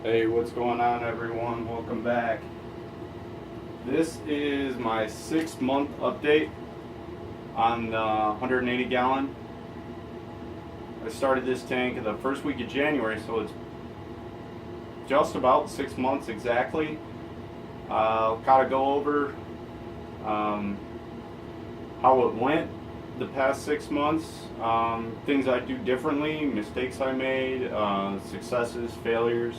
Hey, what's going on, everyone? Welcome back. This is my 6 month update on the 180 gallon. I started this tank the first week of January, so it's just about 6 months exactly. I'll kind of go over how it went the past 6 months, things I do differently, mistakes I made, successes, failures.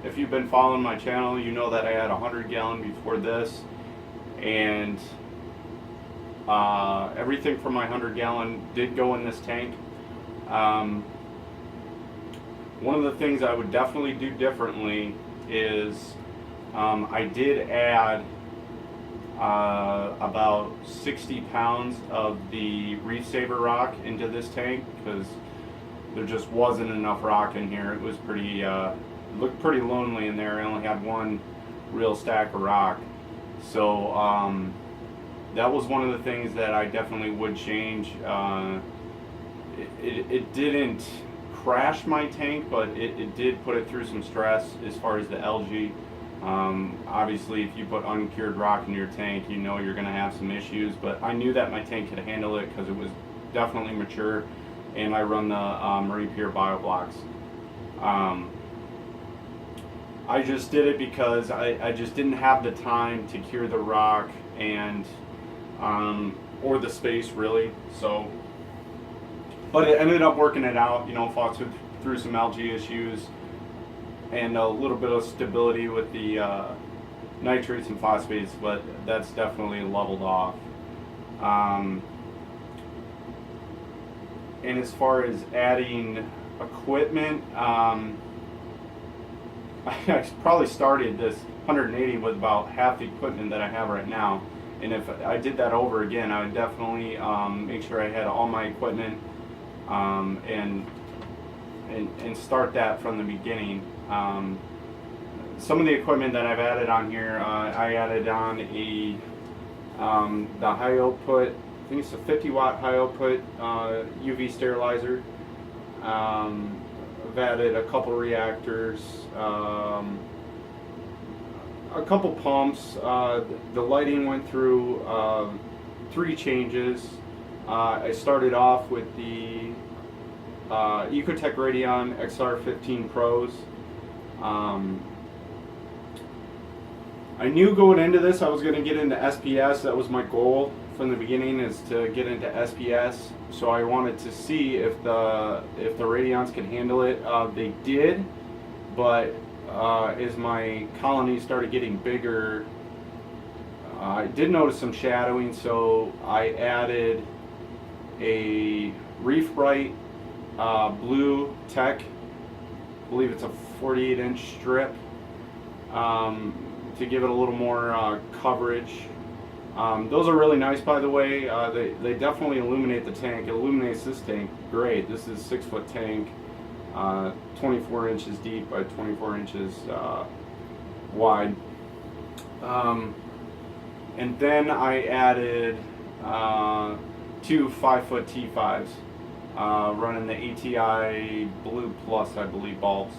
If you've been following my channel, you know that I had a 100 gallon before this, and everything from my 100 gallon did go in this tank. One of the things I would definitely do differently is I did add about 60 pounds of the Reef Saver rock into this tank because there just wasn't enough rock in here. It was pretty, looked pretty lonely in there. I only had one real stack of rock. So that was one of the things that I definitely would change. It didn't crash my tank, but it did put it through some stress as far as the algae. Obviously, if you put uncured rock in your tank, you know you're going to have some issues, but I knew that my tank could handle it because it was definitely mature, and I run the Marie Pure BioBlocks. I just did it because I just didn't have the time to cure the rock and or the space really. So, but it ended up working it out. You know, fought through some algae issues and a little bit of stability with the nitrates and phosphates, but that's definitely leveled off. And as far as adding equipment, I probably started this 180 with about half the equipment that I have right now. And if I did that over again, I would definitely make sure I had all my equipment and start that from the beginning. Some of the equipment that I've added on here, I added on the high output, I think it's a 50 watt high output UV sterilizer. I've added a couple reactors, a couple pumps. The lighting went through 3 changes. I started off with the Ecotech Radion XR15 Pros. I knew going into this I was going to get into SPS. That was my goal from the beginning, is to get into SPS. So I wanted to see if the Radions could handle it. They did, but as my colony started getting bigger, I did notice some shadowing. So I added a Reef Bright Blue Tech. I believe it's a 48-inch strip, to give it a little more coverage. Those are really nice, by the way. They definitely illuminate the tank. It illuminates this tank great. This is a 6-foot tank, 24 inches deep by 24 inches wide. And then I added 2 5-foot T5s, running the ATI Blue Plus, I believe, bulbs.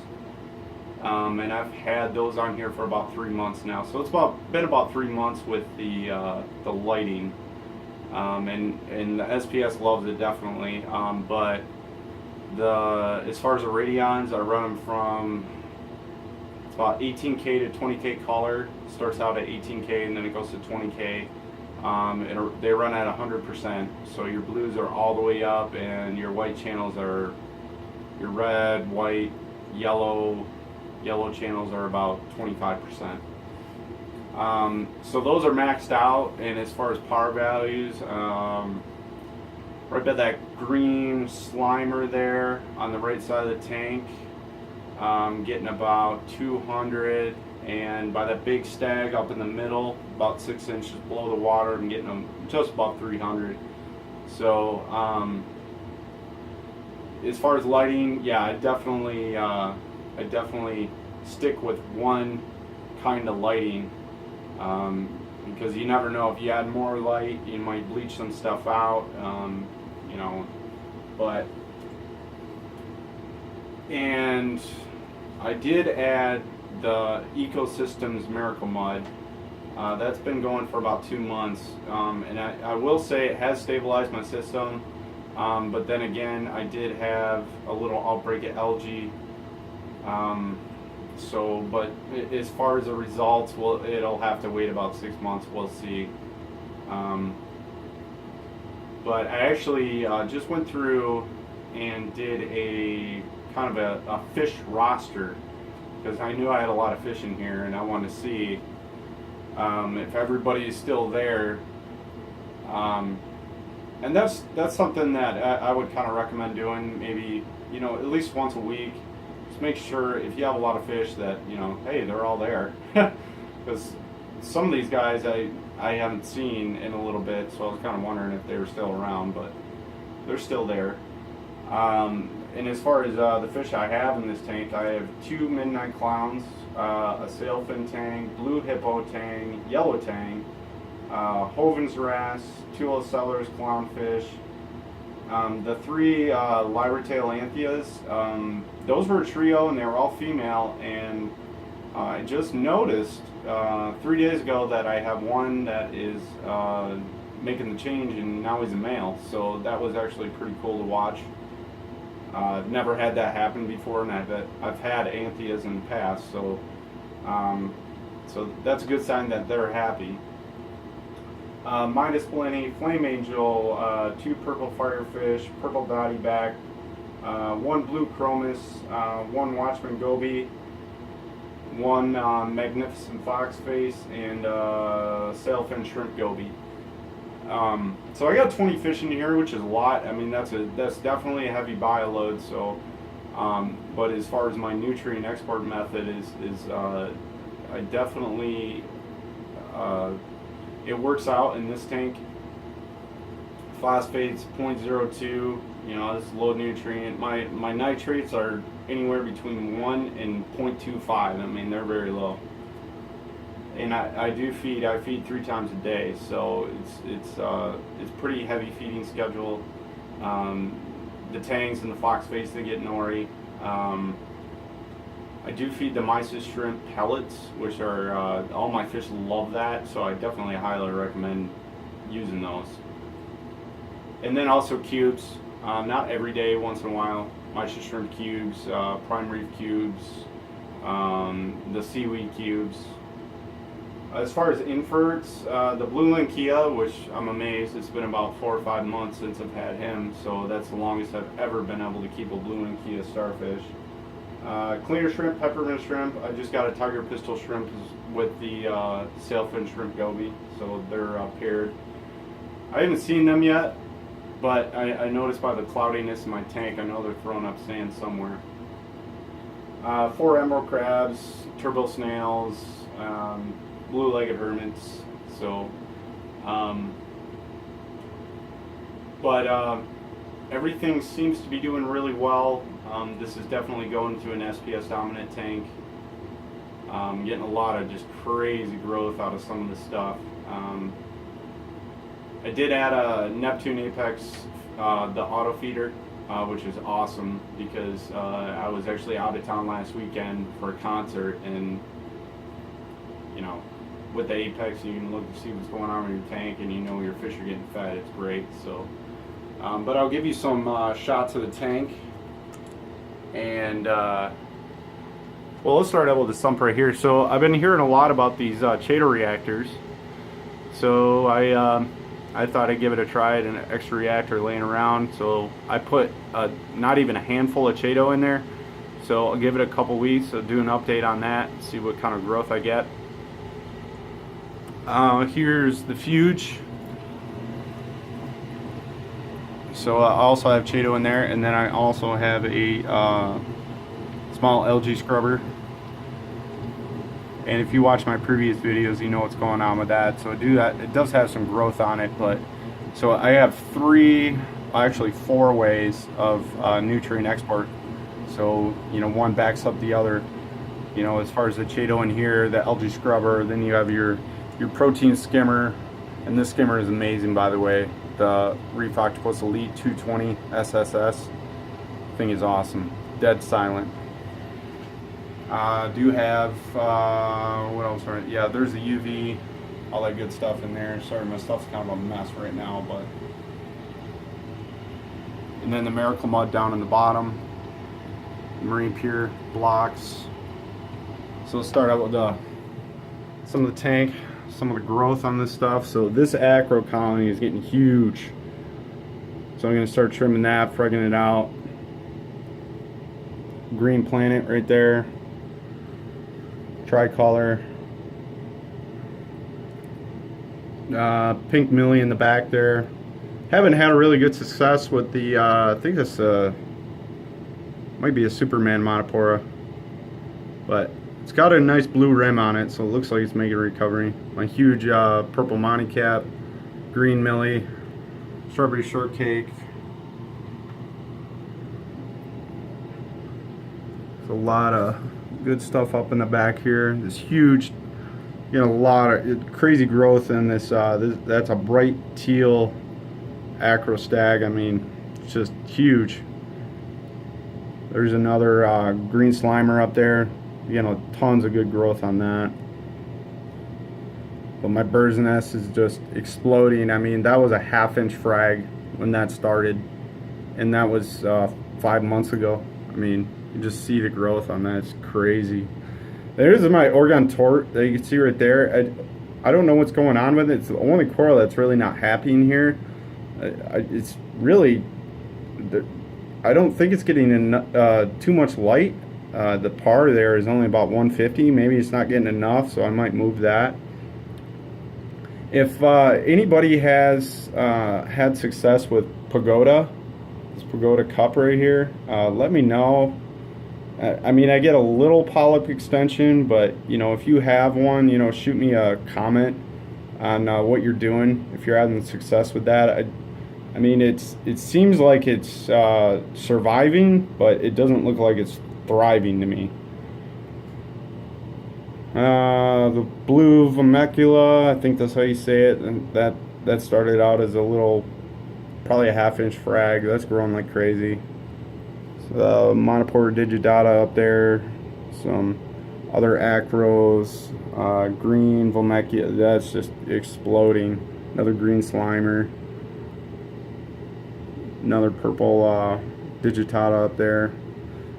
And I've had those on here for about 3 months now. So it's been about 3 months with the lighting, and the SPS loves it definitely. But as far as the Radions, I run them from, it's about 18K to 20K color. It starts out at 18K and then it goes to 20K. They run at 100%. So your blues are all the way up, and your white channels are your red, white, yellow. Yellow channels are about 25%. So those are maxed out, and as far as power values, right by that green Slimer there on the right side of the tank, getting about 200, and by that big stag up in the middle, about 6 inches below the water, I'm getting them just about 300. So as far as lighting, yeah, I definitely stick with one kind of lighting, because you never know, if you add more light you might bleach some stuff out, you know. And I did add the Ecosystems Miracle Mud. That's been going for about 2 months, and I will say it has stabilized my system, but then again, I did have a little outbreak of algae. But as far as the results, well, it'll have to wait about 6 months. We'll see. But I actually just went through and did a kind of a fish roster, because I knew I had a lot of fish in here, and I wanted to see if everybody is still there. And that's something that I would kind of recommend doing, maybe, at least once a week. Just make sure if you have a lot of fish that, hey, they're all there. Because some of these guys I haven't seen in a little bit, so I was kind of wondering if they were still around, but they're still there. And as far as the fish I have in this tank, I have 2 midnight clowns, a sailfin tang, blue hippo tang, yellow tang, Hovens wrasse, 2 Ocellers clownfish, the 3 lyra tail anthias. Those were a trio and they were all female, and I just noticed 3 days ago that I have one that is making the change, and now he's a male, so that was actually pretty cool to watch. Never had that happen before, and I've had anthias in the past, so that's a good sign that they're happy. Midas Blenny, Flame Angel, 2 purple firefish, purple dotty back, 1 blue chromis, 1 Watchman goby, 1 magnificent foxface, and sailfin shrimp goby. So I got 20 fish in here, which is a lot. I mean, that's definitely a heavy bio load. So, but as far as my nutrient export method is I definitely it works out in this tank. Phosphate's 0.02. It's low nutrient. My nitrates are anywhere between 1 and 0.25. I mean, they're very low. And I feed 3 times a day, so it's pretty heavy feeding schedule. The tangs and the foxface, they get nori. I do feed the mysis shrimp pellets, which are all my fish love that, so I definitely highly recommend using those. And then also cubes, not every day, once in a while. Mysis shrimp cubes, prime reef cubes, the seaweed cubes. As far as inverts, the blue Linkia, which I'm amazed, it's been about 4 or 5 months since I've had him, so that's the longest I've ever been able to keep a blue Linkia starfish. Clear shrimp, peppermint shrimp. I just got a tiger pistol shrimp with the sailfin shrimp goby, so they're paired. I haven't seen them yet, but I noticed by the cloudiness in my tank, I know they're throwing up sand somewhere. 4 emerald crabs, turbo snails, blue-legged hermits. So, everything seems to be doing really well. This is definitely going to an SPS dominant tank. Getting a lot of just crazy growth out of some of the stuff. I did add a Neptune Apex, the auto feeder, which is awesome because I was actually out of town last weekend for a concert, and with the Apex you can look to see what's going on in your tank, and your fish are getting fed. It's great. So, but I'll give you some shots of the tank, and well, let's start out with the sump right here. So I've been hearing a lot about these Chaeto reactors, so I thought I'd give it a try. I had an extra reactor laying around, so I put not even a handful of Chaeto in there. So I'll give it a couple weeks, so do an update on that, see what kind of growth I get. Here's the Fuge. So I also have Chaeto in there, and then I also have a small algae scrubber. And if you watch my previous videos, you know what's going on with that. So it does have some growth on it, but so I have 4 ways of nutrient export. So one backs up the other. As far as the Chaeto in here, the algae scrubber, then you have your protein skimmer, and this skimmer is amazing, by the way. The Reef Octopus Elite 220 SSS thing is awesome, dead silent. Do have what else? Right? Yeah, there's the UV, all that good stuff in there. Sorry, my stuff's kind of a mess right now, but and then the Miracle Mud down in the bottom, Marine Pure blocks. So let's start out with some of the tank, some of the growth on this stuff. So this acro colony is getting huge. So I'm going to start trimming that, fregging it out. Green Planet right there. Tricolor. Pink Millie in the back there. Haven't had a really good success with the, I think this might be a Superman Monopora. But it's got a nice blue rim on it, so it looks like it's making a recovery. My huge purple Monty Cap, Green Millie, Strawberry Shortcake. There's a lot of good stuff up in the back here. This huge, you know, a lot of crazy growth in this. That's a bright teal acro stag. I mean, it's just huge. There's another green Slimer up there. You know, tons of good growth on that. But my bird's nest is just exploding. I mean, that was a 1/2 inch frag when that started, and that was 5 months ago. I mean, you just see the growth on that. It's crazy. There's my Oregon Tort that you can see right there. I don't know what's going on with it. It's the only coral that's really not happy in here. It's really, I don't think it's getting too much light. The par there is only about 150. Maybe it's not getting enough, so I might move that. If anybody has had success with Pagoda, this Pagoda cup right here, let me know. I mean, I get a little polyp extension, but you know, if you have one, you know, shoot me a comment on what you're doing if you're having success with that. I mean, it seems like it's surviving, but it doesn't look like it's thriving to me. The blue Vermicula, I think that's how you say it, and that started out as a little, probably a 1/2 inch frag. That's growing like crazy. So, Monopora digitata up there, some other acros, green Vermicula, that's just exploding. Another green Slimer, another purple digitata up there.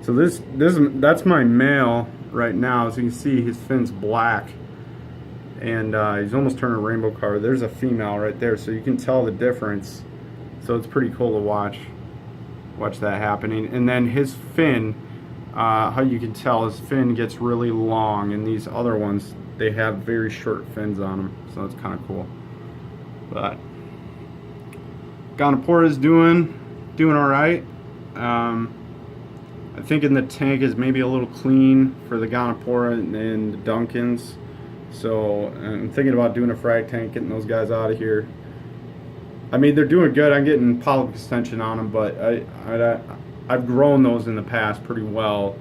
So that's my male right now. As you can see, his fin's black, and he's almost turned a rainbow color. There's a female right there, so you can tell the difference. So it's pretty cool to watch that happening. And then his fin, how you can tell his fin gets really long, and these other ones, they have very short fins on them, so that's kind of cool. But Gonopora is doing all right. I think in the tank is maybe a little clean for the Gonopora and the Duncans. So I'm thinking about doing a frag tank, getting those guys out of here. I mean, they're doing good. I'm getting polyp extension on them, but I've grown those in the past pretty well.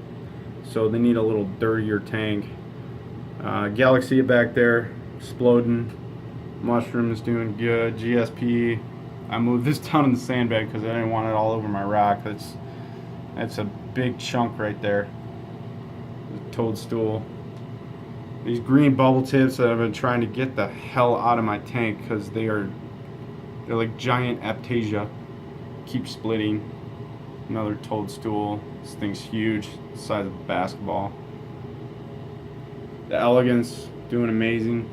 So they need a little dirtier tank. Galaxy back there, exploding. Mushroom is doing good. GSP. I moved this down in the sandbag because I didn't want it all over my rock. That's a big chunk right there. The toadstool. These green bubble tips that I've been trying to get the hell out of my tank because they're like giant Aptasia. Keep splitting. Another toadstool. This thing's huge, the size of a basketball. The Elegance doing amazing.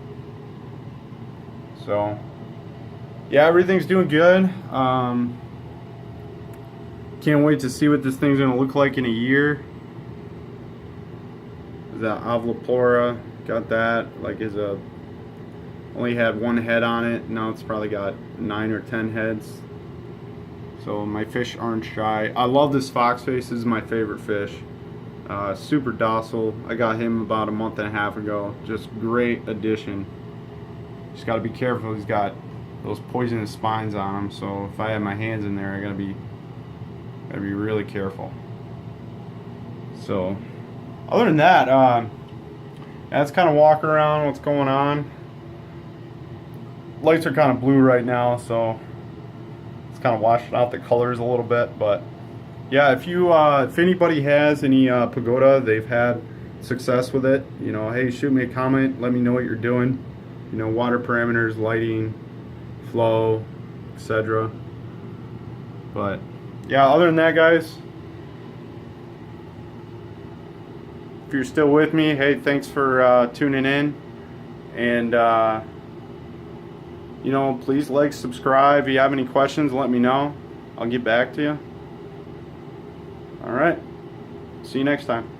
So yeah, everything's doing good. Can't wait to see what this thing's gonna look like in a year. The Avlopora, got that. Like, only had one head on it. Now it's probably got 9 or 10 heads. So my fish aren't shy. I love this foxface. This is my favorite fish. Super docile. I got him about a month and a half ago. Just great addition. Just got to be careful. He's got those poisonous spines on him. So if I have my hands in there, I gotta be really careful. So other than that, that's kind of walking around what's going on. Lights are kind of blue right now, so it's kind of washing out the colors a little bit. But yeah, if anybody has any Pagoda they've had success with it, you know, hey, shoot me a comment, let me know what you're doing, you know, water parameters, lighting, flow, etc. But yeah, other than that, guys, if you're still with me, hey, thanks for tuning in. And you know, please like, subscribe. If you have any questions, let me know. I'll get back to you. All right. See you next time.